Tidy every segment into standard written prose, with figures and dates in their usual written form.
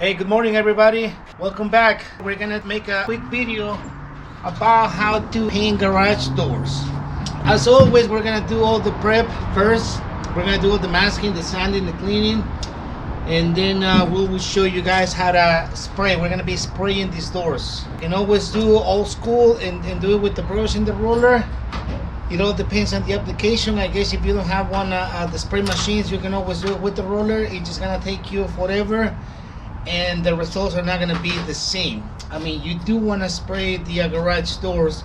Hey, good morning everybody. Welcome back. We're gonna make a quick video about how to paint garage doors. As always, we're gonna do all the prep first. We're gonna do all the masking, the sanding, the cleaning, and then we will show you guys how to spray. We're gonna be spraying these doors. You can always do old school and do it with the brush and the roller. It all depends on the application. I guess if you don't have one the spray machines, you can always do it with the roller. It's just gonna take you forever and the results are not going to be the same. I mean, you do want to spray the garage doors,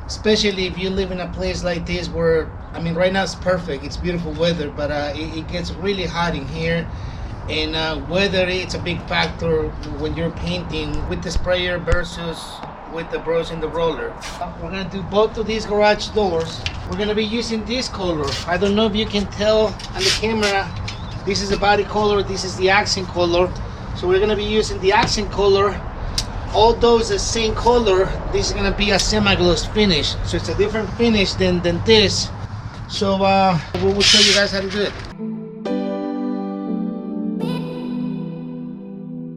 especially if you live in a place like this where, I mean, right now it's perfect, it's beautiful weather, but it gets really hot in here, and weather, it's a big factor when you're painting with the sprayer versus with the brush and the roller. We're going to do both of these garage doors. We're going to be using this color. I don't know if you can tell on the camera, this is the body color, this is the accent color. So we're going to be using the accent color. Although it's the same color, this is going to be a semi-gloss finish. So it's a different finish than this. So we will show you guys how to do it.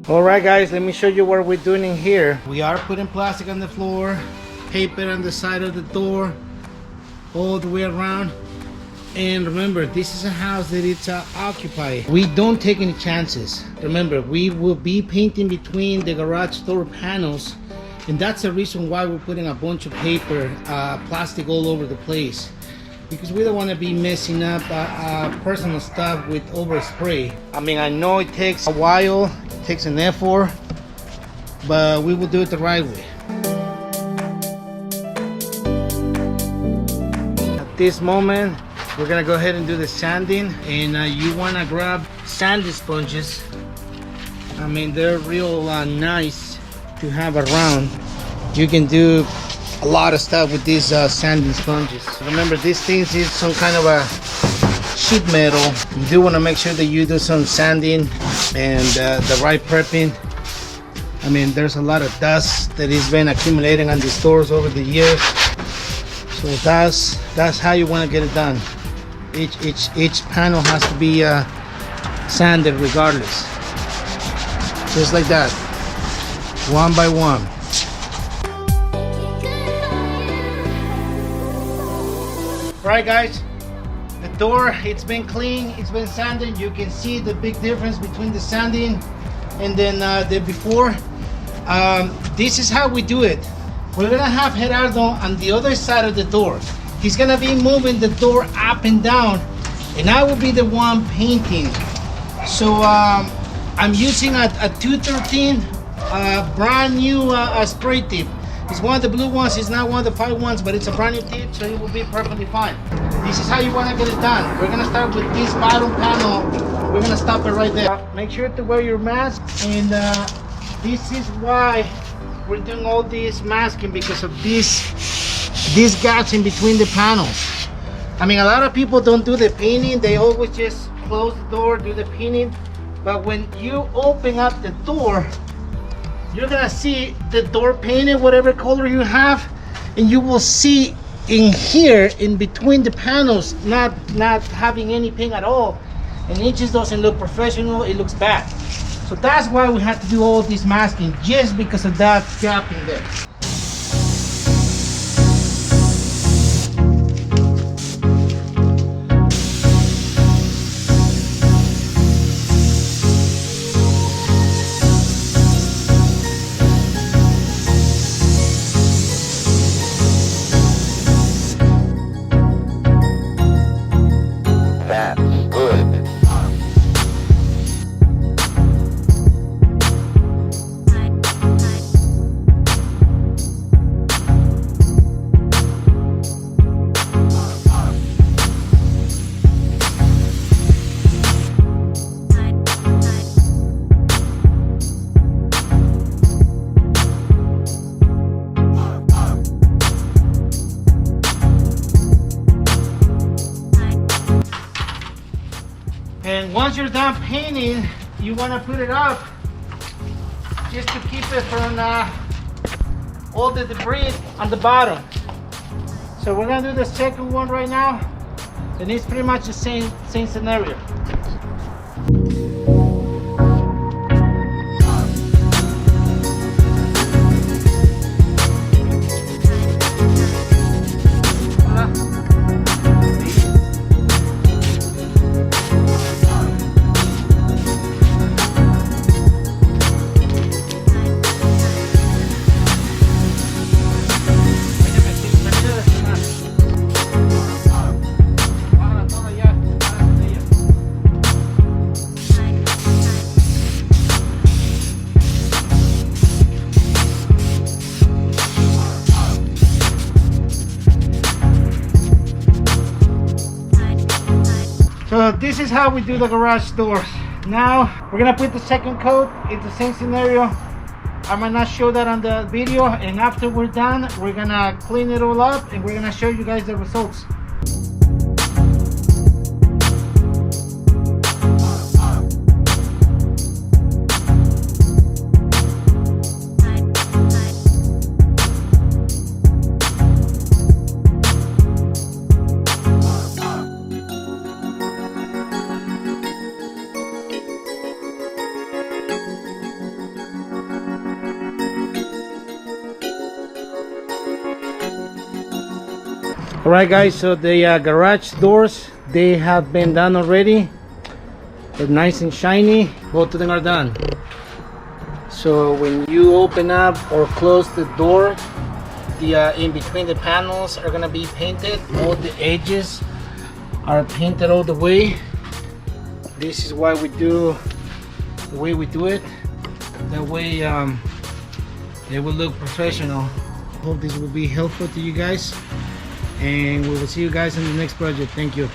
Alright guys, let me show you what we're doing in here. We are putting plastic on the floor, paper on the side of the door, all the way around. And remember, this is a house that it's occupied. We don't take any chances. Remember, we will be painting between the garage door panels, and that's the reason why we're putting a bunch of paper, plastic all over the place, because we don't want to be messing up personal stuff with overspray. I mean, I know it takes a while, it takes an effort, but we will do it the right way. At this moment, we're gonna go ahead and do the sanding, and you wanna grab sanding sponges. I mean, they're real nice to have around. You can do a lot of stuff with these sanding sponges. Remember, these things is some kind of a sheet metal. You do wanna make sure that you do some sanding and the right prepping. I mean, there's a lot of dust that has been accumulating on these doors over the years. So that's how you wanna get it done. Each panel has to be sanded regardless, just like that, one by one. Right guys, the door, it's been clean, it's been sanded. You can see the big difference between the sanding and then the before. This is how we do it. We're gonna have Gerardo on the other side of the door. He's gonna be moving the door up and down, and I will be the one painting. So I'm using a 213 brand new spray tip. It's one of the blue ones, it's not one of the 5 ones, but it's a brand new tip, so it will be perfectly fine. This is how you wanna get it done. We're gonna start with this bottom panel. We're gonna stop it right there. Make sure to wear your mask, and this is why we're doing all this masking, because of these gaps in between the panels. I mean, a lot of people don't do the painting. They always just close the door, do the painting. But when you open up the door, you're gonna see the door painted whatever color you have, and you will see in here, in between the panels, not having any paint at all, and it just doesn't look professional. It looks bad. So that's why we have to do all this masking, just because of that gap in there. And once you're done painting, you want to put it up just to keep it from all the debris on the bottom. So we're gonna do the second one right now, and it's pretty much the same scenario. so this is how we do the garage door. Now we're gonna put the second coat. It's the same scenario. I might not show that on the video, and after we're done, we're gonna clean it all up and we're gonna show you guys the results. Alright guys, so the garage doors, they have been done already. They're nice and shiny. Both of them are done. So when you open up or close the door, the in between the panels are gonna be painted. All the edges are painted all the way. This is why we do the way we do it. That way it will look professional. Hope this will be helpful to you guys, and we will see you guys in the next project. Thank you.